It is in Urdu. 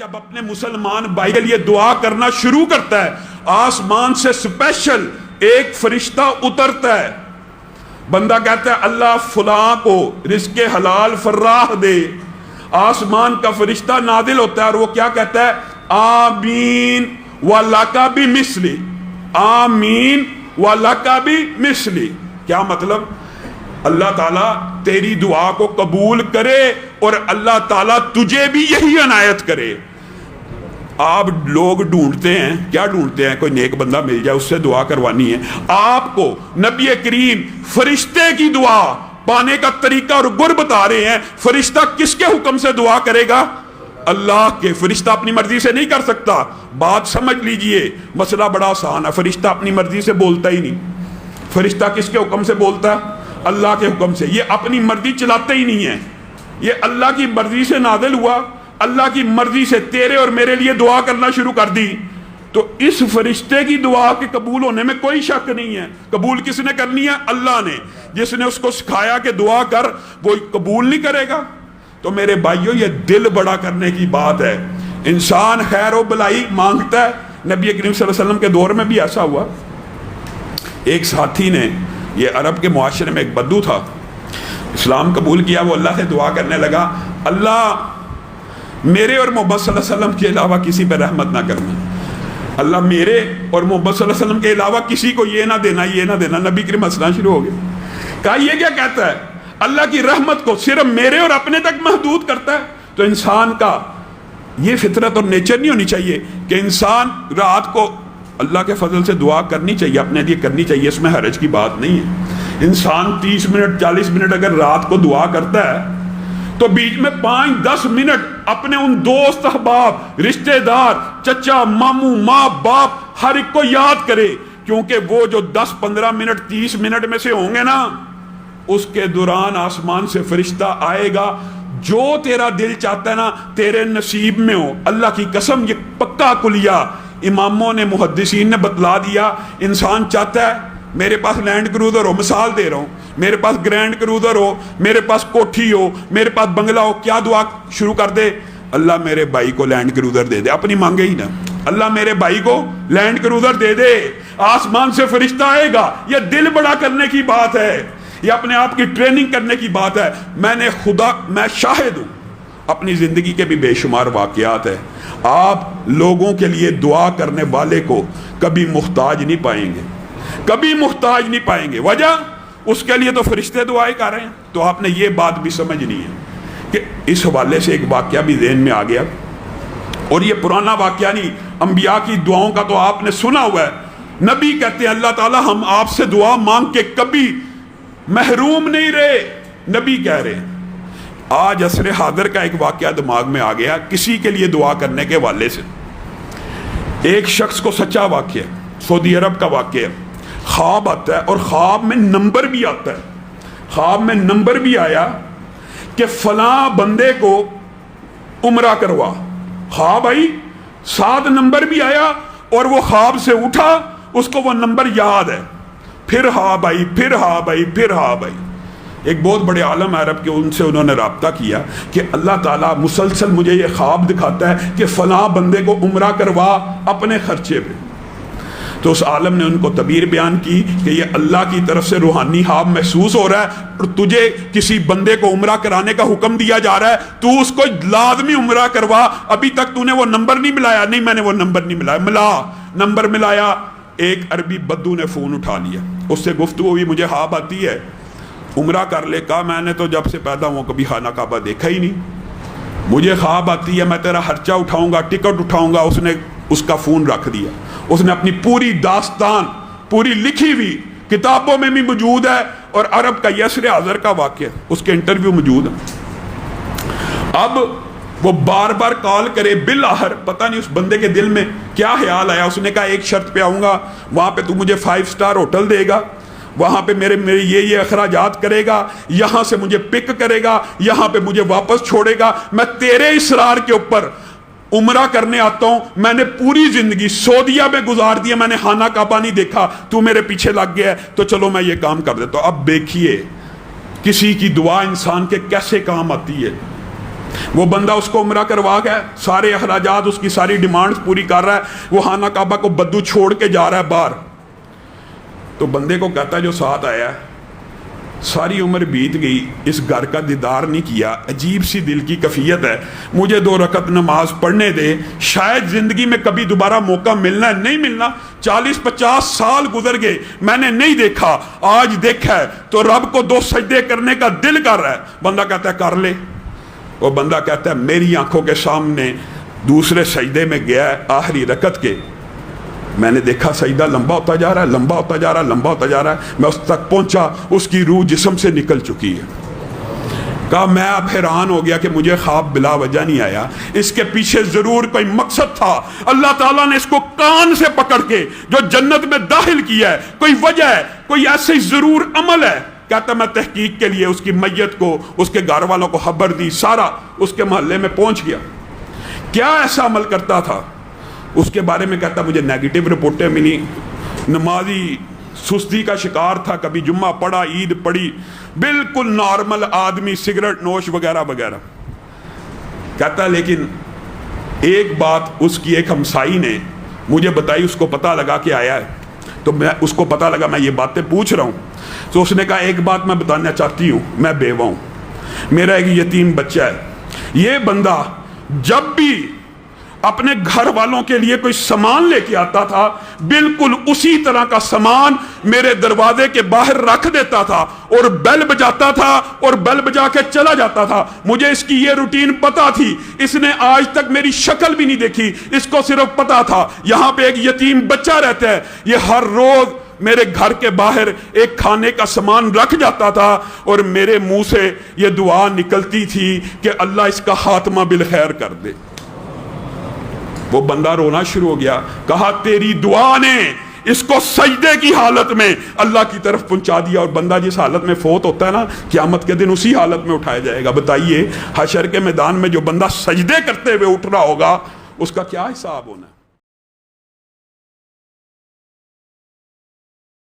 جب اپنے مسلمان بھائی کے لیے دعا کرنا شروع کرتا ہے آسمان سے سپیشل ایک فرشتہ اترتا ہے. بندہ کہتا ہے اللہ فلاں کو رزق حلال فراہ دے. آسمان کا فرشتہ نازل ہوتا ہے اور وہ کیا کہتا ہے؟ آمین وَلَكَ بِمِثْلِ. آمین وَلَكَ بِمِثْلِ. کیا مطلب؟ اللہ تعالیٰ تیری دعا کو قبول کرے اور اللہ تعالیٰ تجھے بھی یہی عنایت کرے. آپ لوگ ڈھونڈتے ہیں، کیا ڈھونڈتے ہیں؟ کوئی نیک بندہ مل جائے اس سے دعا کروانی ہے. آپ کو نبی کریم فرشتے کی دعا پانے کا طریقہ اور گر بتا رہے ہیں. فرشتہ کس کے حکم سے دعا کرے گا؟ اللہ کے. فرشتہ اپنی مرضی سے نہیں کر سکتا. بات سمجھ لیجئے، مسئلہ بڑا آسان ہے. فرشتہ اپنی مرضی سے بولتا ہی نہیں. فرشتہ کس کے حکم سے بولتا ہے؟ اللہ کے حکم سے. یہ اپنی مرضی چلاتے ہی نہیں ہے. یہ اللہ کی مرضی سے نازل ہوا، اللہ کی مرضی سے تیرے اور میرے لیے دعا کرنا شروع کر دی. تو اس فرشتے کی دعا کے قبول ہونے میں کوئی شک نہیں ہے. قبول کس نے کرنی ہے؟ اللہ نے. جس نے اس کو سکھایا کہ دعا کر وہ قبول نہیں کرے گا. تو میرے بھائیوں یہ دل بڑا کرنے کی بات ہے. انسان خیر و بلائی مانگتا ہے. نبی کریم صلی اللہ علیہ وسلم کے دور میں بھی ایسا ہوا. ایک ساتھی نے، یہ عرب کے معاشرے میں ایک بدو تھا، اسلام قبول کیا. وہ اللہ سے دعا کرنے لگا اللہ میرے اور محمد صلی اللہ علیہ وسلم کے علاوہ کسی پہ رحمت نہ کرنا. اللہ میرے اور محمد صلی اللہ علیہ وسلم کے علاوہ کسی کو یہ نہ دینا، یہ نہ دینا. نبی کریم ہنسنا شروع ہو گئے. کہا یہ کیا کہتا ہے؟ اللہ کی رحمت کو صرف میرے اور اپنے تک محدود کرتا ہے. تو انسان کا یہ فطرت اور نیچر نہیں ہونی چاہیے کہ انسان رات کو اللہ کے فضل سے دعا کرنی چاہیے، اپنے لیے کرنی چاہیے. اس میں حرج کی بات نہیں ہے. انسان 30 منٹ 40 منٹ اگر رات کو دعا کرتا ہے تو بیچ میں 5-10 منٹ اپنے ان دوست احباب رشتہ دار چچا ماموں ماں باپ ہر ایک کو یاد کرے. کیونکہ وہ جو 10-15 منٹ 30 منٹ میں سے ہوں گے نا، اس کے دوران آسمان سے فرشتہ آئے گا. جو تیرا دل چاہتا ہے نا تیرے نصیب میں ہو. اللہ کی قسم یہ پکا کلیہ اماموں نے محدثین نے بتلا دیا. انسان چاہتا ہے میرے پاس لینڈ کروزر ہو، مثال دے رہا ہوں، میرے پاس گرینڈ کروزر ہو، میرے پاس کوٹھی ہو، میرے پاس بنگلہ ہو. کیا دعا شروع کر دے؟ اللہ میرے بھائی کو لینڈ کروزر دے دے. اپنی مانگے ہی نا، اللہ میرے بھائی کو لینڈ کروزر دے دے. آسمان سے فرشتہ آئے گا. یہ دل بڑا کرنے کی بات ہے، یہ اپنے آپ کی ٹریننگ کرنے کی بات ہے. میں شاہد ہوں، اپنی زندگی کے بھی بے شمار واقعات ہیں. آپ لوگوں کے لیے دعا کرنے والے کو کبھی محتاج نہیں پائیں گے، کبھی محتاج نہیں پائیں گے. وجہ اس کے لیے تو فرشتے دعائیں کر رہے ہیں. تو آپ نے یہ بات بھی سمجھنی ہے کہ اس حوالے سے ایک واقعہ بھی ذہن میں آ گیا، اور یہ پرانا واقعہ نہیں، انبیاء کی دعاؤں کا تو آپ نے سنا ہوا ہے. نبی کہتے ہیں اللہ تعالیٰ ہم آپ سے دعا مانگ کے کبھی محروم نہیں رہے. نبی کہہ رہے ہیں. آج عصر حاضر کا ایک واقعہ دماغ میں آ گیا کسی کے لیے دعا کرنے کے حوالے سے. ایک شخص کو سچا واقعہ، سعودی عرب کا واقعہ، خواب آتا ہے اور خواب میں نمبر بھی آتا ہے. خواب میں نمبر بھی آیا کہ فلاں بندے کو عمرہ کروا. خواب آئی، 7 نمبر بھی آیا اور وہ خواب سے اٹھا، اس کو وہ نمبر یاد ہے. پھر خواب آئی، پھر خواب آئی، پھر خواب آئی. ایک بہت بڑے عالم عرب کے، ان سے انہوں نے رابطہ کیا کہ اللہ تعالیٰ مسلسل مجھے یہ خواب دکھاتا ہے کہ فلاں بندے کو عمرہ کروا اپنے خرچے پہ. تو اس عالم نے ان کو تعبیر بیان کی کہ یہ اللہ کی طرف سے روحانی خواب محسوس ہو رہا ہے اور تجھے کسی بندے کو عمرہ کرانے کا حکم دیا جا رہا ہے، تو اس کو لازمی عمرہ کروا. ابھی تک تو نے وہ نمبر نہیں ملایا. نہیں میں نے وہ نمبر نہیں ملایا. نمبر ملایا. ایک عربی بدو نے فون اٹھا لیا، اس سے گفتگو ہوئی، مجھے خواب آتی ہے عمرہ کر لے. کہا میں نے تو جب سے پیدا ہوں کبھی خانہ کعبہ دیکھا ہی نہیں. مجھے خواب آتی ہے میں تیرا خرچہ اٹھاؤں گا، ٹکٹ اٹھاؤں گا. اس نے اس کا فون رکھ دیا. اس نے اپنی پوری داستان پوری لکھی ہوئی کتابوں میں بھی موجود ہے، اور عرب کا یسر حاضر کا واقعہ اس کے انٹرویو موجود ہے. اب وہ بار بار کال کرے، بالآخر پتہ نہیں اس بندے کے دل میں کیا خیال آیا. اس نے کہا ایک شرط پہ آؤں گا، وہاں پہ تو مجھے 5 اسٹار ہوٹل دے گا، وہاں پہ میرے یہ اخراجات کرے گا، یہاں سے مجھے پک کرے گا، یہاں پہ مجھے واپس چھوڑے گا. میں تیرے اصرار کے اوپر عمرہ کرنے آتا ہوں. میں نے پوری زندگی سعودیہ میں گزار دیا، میں نے خانہ کعبہ نہیں دیکھا، تو میرے پیچھے لگ گیا ہے، تو چلو میں یہ کام کر دیتا ہوں. اب دیکھیے کسی کی دعا انسان کے کیسے کام آتی ہے. وہ بندہ اس کو عمرہ کروا گیا, سارے اخراجات, اس کی ساری ڈیمانڈز پوری کر رہا ہے, وہ خانہ کعبہ کو بدو چھوڑ کے جا رہا ہے باہر. تو بندے کو کہتا ہے جو ساتھ آیا, ساری عمر بیت گئی, اس گھر کا دیدار نہیں کیا, عجیب سی دل کی کیفیت ہے, مجھے 2 رکعت نماز پڑھنے دے, شاید زندگی میں کبھی دوبارہ موقع ملنا ہے, نہیں ملنا, 40-50 سال گزر گئے, میں نے نہیں دیکھا, آج دیکھا ہے تو رب کو 2 سجدے کرنے کا دل کر رہا ہے. بندہ کہتا ہے کر لے. وہ بندہ کہتا ہے میری آنکھوں کے سامنے دوسرے سجدے میں گیا ہے, آخری رکعت کے, میں نے دیکھا سجدہ لمبا ہوتا جا رہا ہے, لمبا ہوتا جا رہا ہے, لمبا ہوتا جا رہا ہے, میں اس تک پہنچا, اس کی روح جسم سے نکل چکی ہے. کہا میں اب حیران ہو گیا کہ مجھے خواب بلا وجہ نہیں آیا, اس کے پیچھے ضرور کوئی مقصد تھا, اللہ تعالیٰ نے اس کو کان سے پکڑ کے جو جنت میں داخل کیا ہے, کوئی وجہ ہے, کوئی ایسے ضرور عمل ہے. کہتا میں تحقیق کے لیے اس کی میت کو, اس کے گھر والوں کو خبر دی, سارا اس کے محلے میں پہنچ گیا. کیا ایسا عمل کرتا تھا اس کے بارے میں کہتا مجھے نیگیٹو رپورٹیں ملی, نمازی سستی کا شکار تھا, کبھی جمعہ پڑھا, عید پڑھی, بالکل نارمل آدمی, سگریٹ نوش وغیرہ وغیرہ. کہتا لیکن ایک بات اس کی ایک ہمسائی نے مجھے بتائی, اس کو پتہ لگا کہ آیا ہے, تو میں اس کو پتہ لگا میں یہ باتیں پوچھ رہا ہوں, تو اس نے کہا ایک بات میں بتانا چاہتی ہوں, میں بیوہ ہوں, میرا ایک یتیم بچہ ہے. یہ بندہ جب بھی اپنے گھر والوں کے لیے کوئی سامان لے کے آتا تھا, بالکل اسی طرح کا سامان میرے دروازے کے باہر رکھ دیتا تھا اور بیل بجاتا تھا اور بیل بجا کے چلا جاتا تھا. مجھے اس کی یہ روٹین پتا تھی, اس نے آج تک میری شکل بھی نہیں دیکھی, اس کو صرف پتا تھا یہاں پہ ایک یتیم بچہ رہتا ہے. یہ ہر روز میرے گھر کے باہر ایک کھانے کا سامان رکھ جاتا تھا اور میرے منہ سے یہ دعا نکلتی تھی کہ اللہ اس کا خاتمہ بالخیر کر دے. وہ بندہ رونا شروع ہو گیا, کہا تیری دعا نے اس کو سجدے کی حالت میں اللہ کی طرف پہنچا دیا. اور بندہ جس حالت میں فوت ہوتا ہے نا, قیامت کے دن اسی حالت میں اٹھایا جائے گا. بتائیے حشر کے میدان میں جو بندہ سجدے کرتے ہوئے اٹھ رہا ہوگا, اس کا کیا حساب ہونا ہے؟